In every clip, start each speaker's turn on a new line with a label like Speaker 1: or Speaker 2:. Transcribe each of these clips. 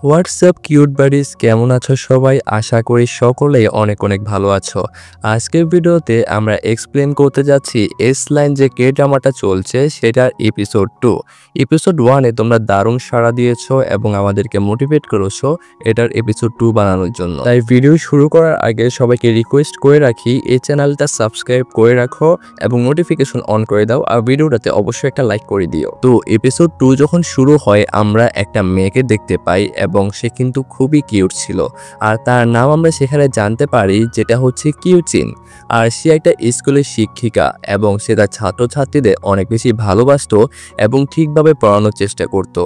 Speaker 1: WhatsApp cute buddies কেমন আছো সবাই? আশা করি সকলেই অনেক অনেক ভালো আছো। আজকের ভিডিওতে আমরা এক্সপ্লেন করতে যাচ্ছি এস লাইন যে কে ড্রামাটা চলছে সেটার এপিসোড 2। এপিসোড 1 এ তোমরা দারুণ সাড়া দিয়েছো এবং আমাদেরকে মোটিভেট করেছো এটার এপিসোড 2 বানানোর জন্য। তাই ভিডিও শুরু করার আগে সবাইকে রিকোয়েস্ট করে রাখি এই চ্যানেলটা সাবস্ক্রাইব করে রাখো এবং নোটিফিকেশন অন করে দাও আর ভিডিওটাতে অবশ্যই একটা লাইক করে দিও। তো এপিসোড 2 যখন শুরু হয় আমরা একটা মেয়েকে দেখতে পাই এবং সে কিন্তু খুবই কিউট ছিল আর তার নাম আমরা সেখানে জানতে পারি যেটা হচ্ছে কিউচিন। আর সে একটা স্কুলের শিক্ষিকা এবং সে তার ছাত্রছাত্রীদের অনেক বেশি ভালোবাসতো এবং ঠিকভাবে পড়ানোর চেষ্টা করত।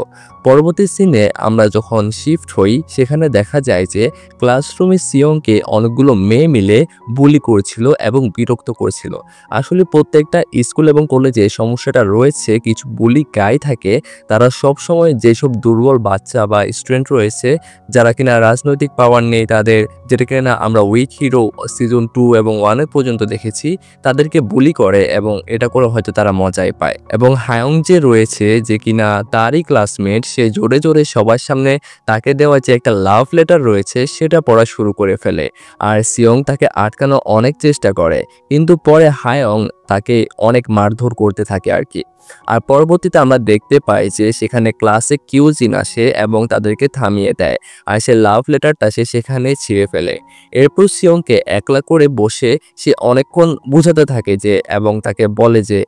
Speaker 1: পরবর্তী সিনে আমরা যখন শিফট হই সেখানে দেখা যায় যে ক্লাসরুমে সিয়ংকে অনেকগুলো মেয়ে মিলে বুলি করছিল এবং বিরক্ত করছিল। আসলে প্রত্যেকটা স্কুল এবং কলেজে সমস্যাটা রয়েছে, কিছু বুলি গাই থাকে তারা সব সময় যেসব দুর্বল বাচ্চা বা স্টুডেন্ট রয়েছে যারা কিনা রাজনৈতিক পাওয়ার নেই তাদের, যেটা কিনা আমরা উইক হিরো সিজন 2 এবং 1 পর্যন্ত দেখেছি, তাদেরকে বুলি করে এবং এটা করে হয়তো তারা মজাই পায়। এবং হায়ং যে রয়েছে যে কিনা তারই ক্লাসমেট, সে জোরে জোরে সবার সামনে তাকে দেওয়া যে একটা লাভ লেটার রয়েছে সেটা পড়া শুরু করে ফেলে আর সিয়ং তাকে আটকানোর অনেক চেষ্টা করে, কিন্তু পরে হায়ং তাকে অনেক মারধর করতে থাকে আর কি। আর পরবর্তীতে আমরা দেখতে পাই যে সেখানে ক্লাসে কিউজিন আসে এবং তাদেরকে থামিয়ে দেয় আর সে লাভ লেটারটা সে সেখানে ছিঁড়ে ফেলে। এরপর সিয়ংকে একলা করে বসে সে অনেকক্ষণ বোঝাতে থাকে যে এবং তাকে বলে যে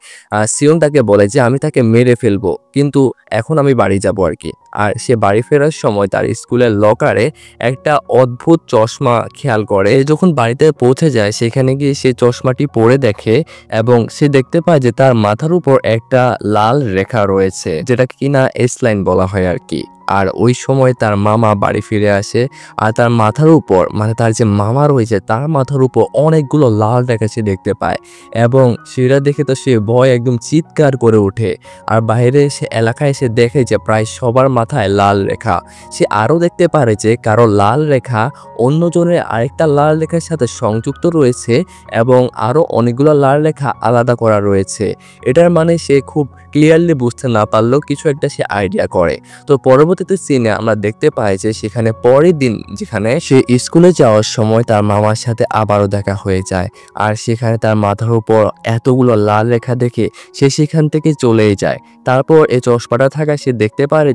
Speaker 1: সিয়ং তাকে বলে যে আমি তাকে মেরে ফেলবো কিন্তু এখন আমি বাড়ি যাব আর কি। আর সে বাড়ি ফেরার সময় তার স্কুলের লকারে একটা অদ্ভুত চশমা খেয়াল করে। যখন বাড়িতে পৌঁছে যায় সেখানে গিয়ে সে চশমাটি পরে দেখে এবং সে দেখতে পায় যে তার মাথার উপর একটা লাল রেখা রয়েছে যেটা কিনা এস লাইন বলা হয় আর কি। আর ওই সময় তার মামা বাড়ি ফিরে আসে আর তার মাথার উপর, মানে তার যে মামা রয়েছে তার মাথার উপর অনেকগুলো লাল রেখা সে দেখতে পায় এবং সেটা দেখে তো সে ভয় একদম চিৎকার করে ওঠে। আর বাইরে সে এলাকায় এসে দেখে যে প্রায় সবার মাথায় লাল রেখা। সে আরও দেখতে পারে যে কারো লাল রেখা অন্যজনের আরেকটা লাল রেখার সাথে সংযুক্ত রয়েছে এবং আরও অনেকগুলো লাল রেখা আলাদা করা রয়েছে। এটার মানে সে খুব ক্লিয়ারলি বুঝতে না পারলেও কিছু একটা সে আইডিয়া করে। তো পরবর্তীতে সিনে আমরা দেখতে পাই যে সেখানে পরের দিন যেখানে সে স্কুলে যাওয়ার সময় তার মামার সাথে আবারও দেখা হয়ে যায় আর সেখানে তার মাথার উপর এতগুলো লাল রেখা দেখে সে সেখান থেকে চলেই যায়। তারপর এই চশমাটা থাকা সে দেখতে পারে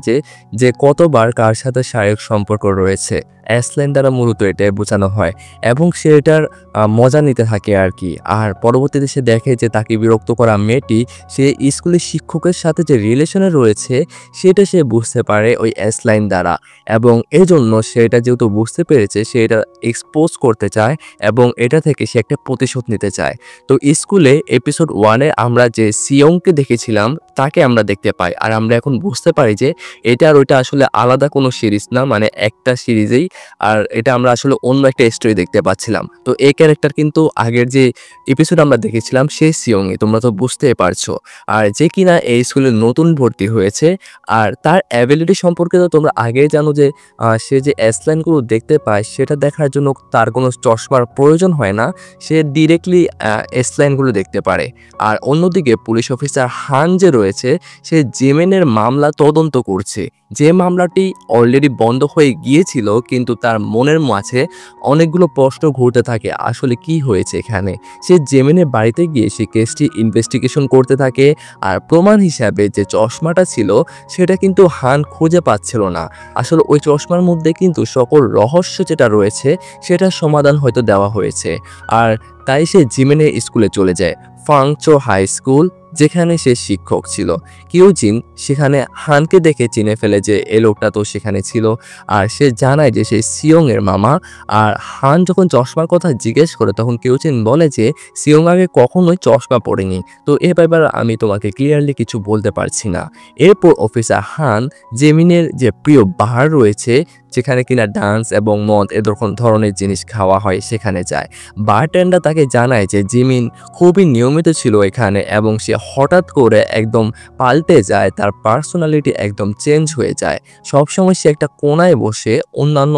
Speaker 1: যে কতবার কার সাথে শারীরিক সম্পর্ক রয়েছে। অ্যাসলাইন দ্বারা মূলত এটাই বোঝানো হয় এবং সে এটার মজা নিতে থাকে আর কি। আর পরবর্তীতে সে দেখে যে তাকে বিরক্ত করা মেয়েটি সে স্কুলের শিক্ষকের সাথে যে রিলেশনে রয়েছে সেটা সে বুঝতে পারে ওই অ্যাসলাইন দ্বারা এবং এজন্য সে এটা যেহেতু বুঝতে পেরেছে সে এটা এক্সপোজ করতে চায় এবং এটা থেকে সে একটা প্রতিশোধ নিতে চায়। তো স্কুলে এপিসোড 1 আমরা যে সিয়ংকে দেখেছিলাম তাকে আমরা দেখতে পাই আর আমরা এখন বুঝতে পারি যে এটা আর ওইটা আসলে আলাদা কোনো সিরিজ না, মানে একটা সিরিজেই, আর এটা আমরা আসলে অন্য একটা স্টোরি দেখতে পাচ্ছিলাম। তো এই ক্যারেক্টার কিন্তু আগের যে এপিসোড আমরা দেখেছিলাম সেই সিয়ংই, তোমরা তো বুঝতেই পারছো। আর যে কিনা এই স্কুলে নতুন ভর্তি হয়েছে আর তার অ্যাবিলিটি সম্পর্কে তো তোমরা আগেই জানো যে সে যে অ্যাসলাইনগুলো দেখতে পায় সেটা দেখার জন্য তার কোনো চশমার প্রয়োজন হয় না, সে ডিরেক্টলি অ্যাসলাইনগুলো দেখতে পারে। আর অন্যদিকে পুলিশ অফিসার হান যে রয়েছে সে জিমিনের মামলা তদন্ত করছে, যে মামলাটি অলরেডি বন্ধ হয়ে গিয়েছিল কিন্তু তার মনের মাঝে অনেকগুলো প্রশ্ন ঘুরতে থাকে আসলে কি হয়েছে এখানে। সে জিমিনের বাড়িতে গিয়ে সে কেসটি ইনভেস্টিগেশন করতে থাকে আর প্রমাণ হিসাবে যে চশমাটা ছিল সেটা কিন্তু হান খুঁজে পাচ্ছিল না। আসলে ওই চশমার মধ্যে কিন্তু সকল রহস্য যেটা রয়েছে সেটার সমাধান হয়তো দেওয়া হয়েছে। আর তাই সে জিমিনের স্কুলে চলে যায়, ফাংচো হাই স্কুল, যেখানে সে শিক্ষক ছিল। কিউজিন সেখানে হানকে দেখে চিনে ফেলে যে এই লোকটা তো সেখানে ছিল আর সে জানায় যে সে সিয়ং এর মামা। আর হান যখন চশমার কথা জিজ্ঞেস করে তখন কিউজিন বলে যে সিয়ং আগে কখনোই চশমা পড়েনি, তো এ ব্যাপারে আমি তোমাকে ক্লিয়ারলি কিছু বলতে পারছি না। এরপর অফিসার হান জেমিনের যে প্রিয় বার রয়েছে যেখানে কিনা ডান্স এবং মদ এ ধরনের জিনিস খাওয়া হয় সেখানে যায়। বারটেন্ডার তাকে জানায় যে জিমিন খুবই নিয়মিত ছিল এখানে এবং সে হঠাৎ করে একদম পাল্টে যায়, তার পার্সোনালিটি একদম চেঞ্জ হয়ে যায়। সবসময় সে একটা কোনায় বসে অন্যান্য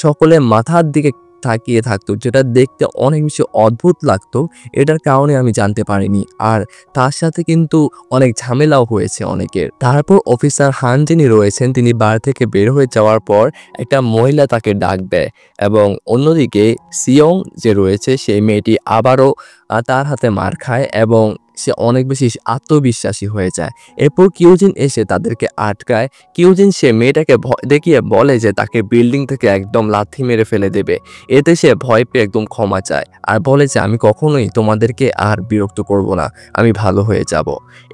Speaker 1: সকলের মাথার দিকে তাকিয়ে থাকতো, যেটা দেখতে অনেক বেশি অদ্ভুত লাগতো। এটার কারণে আমি জানতে পারিনি। আর তার সাথে কিন্তু অনেক ঝামেলাও হয়েছে অনেকের। তারপর অফিসার হান যিনি রয়েছেন, তিনি বার থেকে বের হয়ে যাওয়ার পর একটা মহিলা তাকে ডাক দেয় এবং অন্যদিকে সিয়ং যে রয়েছে সেই মেয়েটি আবারও তার হাতে মার খায় এবং সে অনেক বেশি আত্মবিশ্বাসী হয়ে যায়। এরপর কিউজিন এসে তাদেরকে আটকায়। কিউজিন সে মেয়েটাকে ভয় দেখিয়ে বলে যে তাকে বিল্ডিং থেকে একদম লাথি মেরে ফেলে দেবে। এতে সে ভয় পেয়ে একদম ক্ষমা চায় আর বলে যে আমি কখনোই তোমাদেরকে আর বিরক্ত করব না, আমি ভালো হয়ে যাব।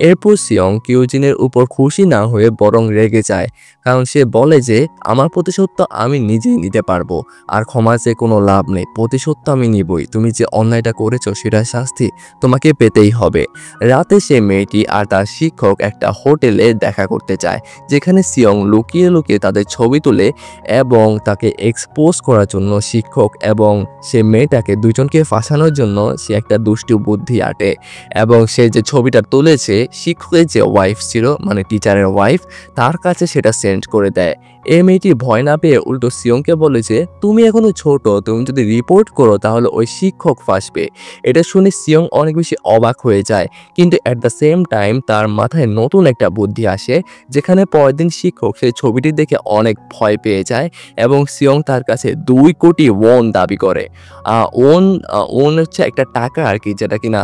Speaker 1: এরপর সিয়ং কিউজিনের উপর খুশি না হয়ে বরং রেগে যায়, কারণ সে বলে যে আমার প্রতিশোধ তো আমি নিজেই নিতে পারবো, আর ক্ষমা চেয়ে কোনো লাভ নেই, প্রতিশোধ তো আমি নিবই। তুমি যে অন্যায়টা করেছো সেটার শাস্তি তোমাকে পেতেই হবে। রাতে সে মেয়েটি আর তার শিক্ষক একটা হোটেলে দেখা করতে যায়, যেখানে সিয়ং লুকিয়ে লুকিয়ে তাদের ছবি তুলে এবং তাকে এক্সপোজ করার জন্য শিক্ষক এবং সে মেয়েটাকে দুজনকে ফাঁসানোর জন্য সে একটা দুষ্টু বুদ্ধি আটে এবং সে যে ছবিটা তুলেছে শিক্ষকের যে ওয়াইফ ছিল, মানে টিচারের ওয়াইফ, তার কাছে সেটা সেন্ড করে দেয়। এই মেয়েটি ভয় না পেয়ে উল্টো সিয়ংকে বলে যে তুমি এখনো ছোট, তুমি যদি রিপোর্ট করো তাহলে ওই শিক্ষক ফাঁসবে। এটা শুনে সিয়ং অনেক বেশি অবাক হয়ে যায়, কিন্তু অ্যাট দ্য সেম টাইম তার মাথায় নতুন একটা বুদ্ধি আসে, যেখানে পরের দিন শিক্ষক সেই ছবিটি দেখে অনেক ভয় পেয়ে যায় এবং সিয়ং তার কাছে 2 কোটি ওন দাবি করে। ওন হচ্ছে একটা টাকা আর কি, যেটা কিনা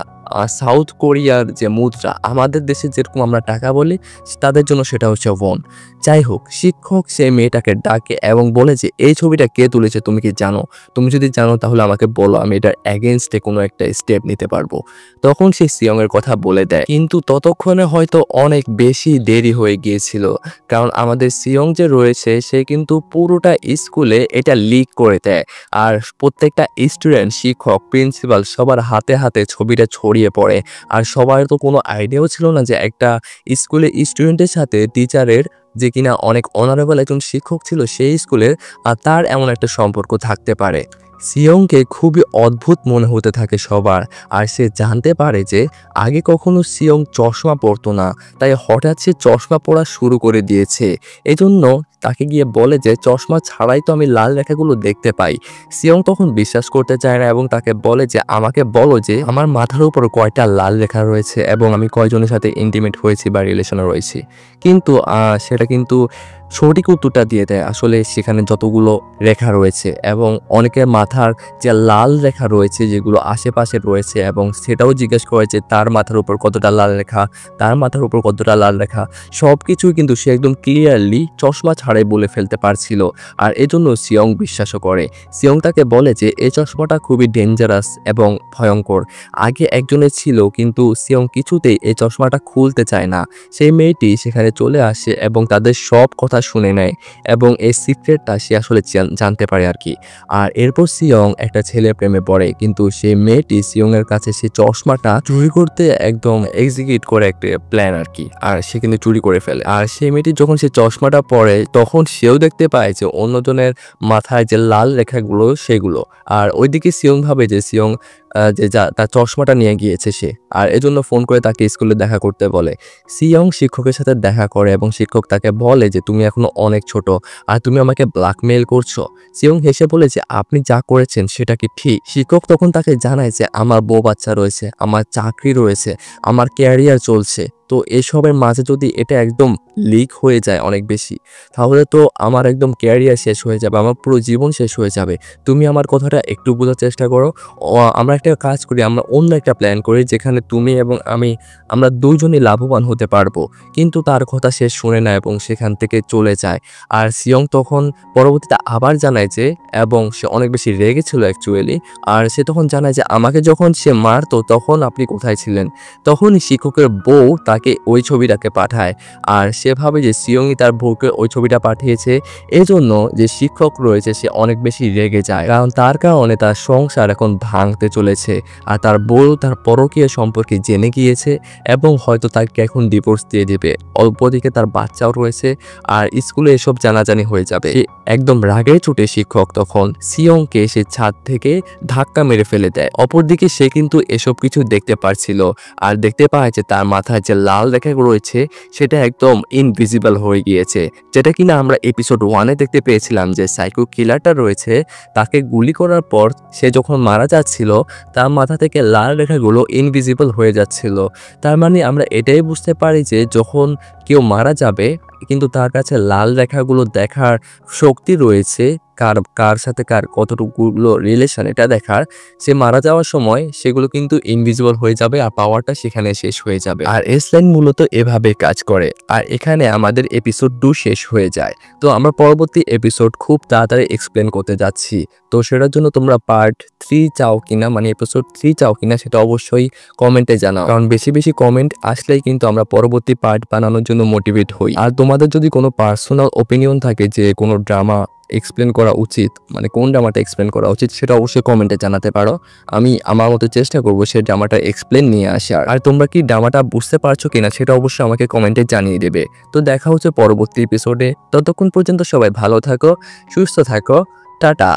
Speaker 1: সাউথ কোরিয়ার যে মুদ্রা, আমাদের দেশে যেরকম আমরা টাকা বলি তাদের জন্য সেটা হচ্ছে ওন। যাই হোক, শিক্ষক সেই মেয়েটাকে ডাকে এবং বলে যে এই ছবিটা কে তুলেছে তুমি কি জানো? তুমি যদি জানো তাহলে আমাকে বলো, আমি এটার এগেনস্টে কোনো একটা স্টেপ নিতে পারবো। তখন সে সিয়ং এর কথা বলে দেয়, কিন্তু ততক্ষণে হয়তো অনেক বেশি দেরি হয়ে গিয়েছিল, কারণ আমাদের সিয়ং যে রয়েছে সে কিন্তু পুরোটা স্কুলে এটা লিক করে দেয় আর প্রত্যেকটা স্টুডেন্ট, শিক্ষক, প্রিন্সিপাল সবার হাতে হাতে ছবিটা ছড়িয়ে পড়ে। আর সবার তো কোনো আইডিয়াও ছিল না যে একটা স্কুলে স্টুডেন্টের সাথে টিচারের, যে কিনা অনেক অনারেবল একজন শিক্ষক ছিল সেই স্কুলের, তার এমন একটা সম্পর্ক থাকতে পারে। সিয়ংকে খুবই অদ্ভুত মনে হতে থাকে সবার, আর সে জানতে পারে যে আগে কখনো সিয়ং চশমা পরতো না, তাই হঠাৎ সে চশমা পরা শুরু করে দিয়েছে। এজন্য তাকে গিয়ে বলে যে চশমা ছাড়াই তো আমি লাল রেখাগুলো দেখতে পাই। সিয়ং তখন বিশ্বাস করতে চায় না এবং তাকে বলে যে আমাকে বলো যে আমার মাথার উপর কয়টা লাল রেখা রয়েছে এবং আমি কয়জনের সাথে ইন্টিমেট হয়েছি বা রিলেশনে রয়েছি। কিন্তু সেটা কিন্তু সঠিক উত্তরটা দিয়ে দেয়, আসলে সেখানে যতগুলো রেখা রয়েছে এবং অনেকের মাথার যে লাল রেখা রয়েছে যেগুলো আশেপাশে রয়েছে, এবং সেটাও জিজ্ঞেস করে যে তার মাথার উপর কতটা লাল রেখা, তার মাথার উপর কতটা লাল রেখা, সব কিছুই কিন্তু সে একদম ক্লিয়ারলি চশমা ছাড়াই বলে ফেলতে পারছিল। আর এজন্য সিয়ং বিশ্বাসও করে। সিয়ং তাকে বলে যে এই চশমাটা খুবই ডেঞ্জারাস এবং ভয়ঙ্কর। আগে একজনের ছিল, কিন্তু সিয়ং কিছুতেই এই চশমাটা খুলতে চায় না। সেই মেয়েটি সেখানে চলে আসে এবং তাদের সব কথা শুনে নেয় এবং এই সিক্রেটটা সে আসলে জানতে পারে আর কি। আর এরপর সিয়ং একটা ছেলের প্রেমে পড়ে, কিন্তু সেই মেয়েটি সিয়ং এর কাছে সেই চশমাটা চুরি করতে একদম এক্সিকিউট করে একটা প্ল্যান আর কি, আর সে কিন্তু চুরি করে ফেলে। আর সেই মেয়েটি যখন সে চশমাটা পরে তখন সেও দেখতে পায় যে অন্যজনের মাথায় যে লাল রেখাগুলো সেগুলো, আর ওইদিকে সিয়ং ভাবে যে সিয়ং তার চশমাটা নিয়ে গিয়েছে সে, আর এজন্য ফোন করে তাকে স্কুলে দেখা করতে বলে। সিয়ং শিক্ষকের সাথে দেখা করে এবং শিক্ষক তাকে বলে যে তুমি এখনো অনেক ছোট আর তুমি আমাকে ব্ল্যাকমেইল করছো। সিয়ং হেসে বলে যে আপনি যা করেছেন সেটা কি ঠিক? শিক্ষক তখন তাকে জানায় যে আমার বউ বাচ্চা রয়েছে, আমার চাকরি রয়েছে, আমার ক্যারিয়ার চলছে, তো এসবের মাঝে যদি এটা একদম লিক হয়ে যায় অনেক বেশি, তাহলে তো আমার একদম ক্যারিয়ার শেষ হয়ে যাবে, আমার পুরো জীবন শেষ হয়ে যাবে। তুমি আমার কথাটা একটু বোঝার চেষ্টা করো। আমরা একটা কাজ করি, আমরা অন্য একটা প্ল্যান করি যেখানে তুমি এবং আমরা দুইজনই লাভবান হতে পারবো। কিন্তু তার কথা সে শুনে না এবং সেখান থেকে চলে যায়। আর সিয়ং তখন পরবর্তীতে আবার জানায় যে, এবং সে অনেক বেশি রেগেছিল অ্যাকচুয়ালি, আর সে তখন জানায় যে আমাকে যখন সে মারতো তখন আপনি কোথায় ছিলেন? তখনই শিক্ষকের বউ তাকে ওই ছবিটাকে পাঠায়, আর সে ভাবে যে সিয়ংই তার বউকে ওই ছবিটা পাঠিয়েছে। এজন্য যে শিক্ষক রয়েছে সে অনেক বেশি রেগে যায়, কারণ তার কারণে তার সংসার এখন ভাঙতে চলেছে, আর তার বউ তার পরকীয় সম্পর্কে জেনে গিয়েছে এবং হয়তো তাকে এখন ডিভোর্স দিয়ে দেবে। অল্পদিকে তার বাচ্চাও রয়েছে, আর স্কুলে এসব জানাজানি হয়ে যাবে। একদম রাগে চোটে শিক্ষক তখন সিয়ংকে সে ছাদ থেকে ধাক্কা মেরে ফেলে দেয়। অপরদিকে সে কিন্তু এসব কিছু দেখতে পারছিল, আর দেখতে পায় যে তার মাথায় যে লাল রেখা রয়েছে সেটা একদম ইনভিজিবল হয়ে গিয়েছে, যেটা কিনা আমরা এপিসোড 1-এ দেখতে পেয়েছিলাম যে সাইকো কিলারটা রয়েছে তাকে গুলি করার পর সে যখন মারা যাচ্ছিল তার মাথা থেকে লাল রেখাগুলো ইনভিজিবল হয়ে যাচ্ছিল। তার মানে আমরা এটাই বুঝতে পারি যে যখন কেউ মারা যাবে কিন্তু তার কাছে লাল রেখাগুলো দেখার শক্তি রয়েছে, কার কার সাথে কার কতটুকুগুলো রিলেশন এটা দেখার, সে মারা যাওয়ার সময় সেগুলো কিন্তু ইনভিজিবল হয়ে যাবে আর পাওয়ারটা সেখানে শেষ হয়ে যাবে। আর এস লাইন মূলত এভাবে কাজ করে। আর এখানে আমাদের এপিসোড 2 শেষ হয়ে যায়। তো আমরা পরবর্তী এপিসোড খুব তাড়াতাড়ি এক্সপ্লেন করতে যাচ্ছি। তো সেটার জন্য তোমরা পার্ট 3 চাও কিনা, মানে এপিসোড 3 চাও কিনা সেটা অবশ্যই কমেন্টে জানাও, কারণ বেশি বেশি কমেন্ট আসলেই কিন্তু আমরা পরবর্তী পার্ট বানানোর জন্য মোটিভেট হই। আর তোমাদের যদি কোনো পার্সোনাল ওপিনিয়ন থাকে যে কোনো ড্রামা এক্সপ্লেন করা উচিত, মানে কোন ড্রামাটা এক্সপ্লেন করা উচিত, সেটা অবশ্যই কমেন্টে জানাতে পারো। আমি আমার মতো চেষ্টা করবো সেই ড্রামাটা এক্সপ্লেন নিয়ে আসার। আর তোমরা কি ড্রামাটা বুঝতে পারছো কিনা সেটা অবশ্যই আমাকে কমেন্টে জানিয়ে দেবে। তো দেখা হচ্ছে পরবর্তী এপিসোডে। ততক্ষণ পর্যন্ত সবাই ভালো থাকো, সুস্থ থাকো, টাটা।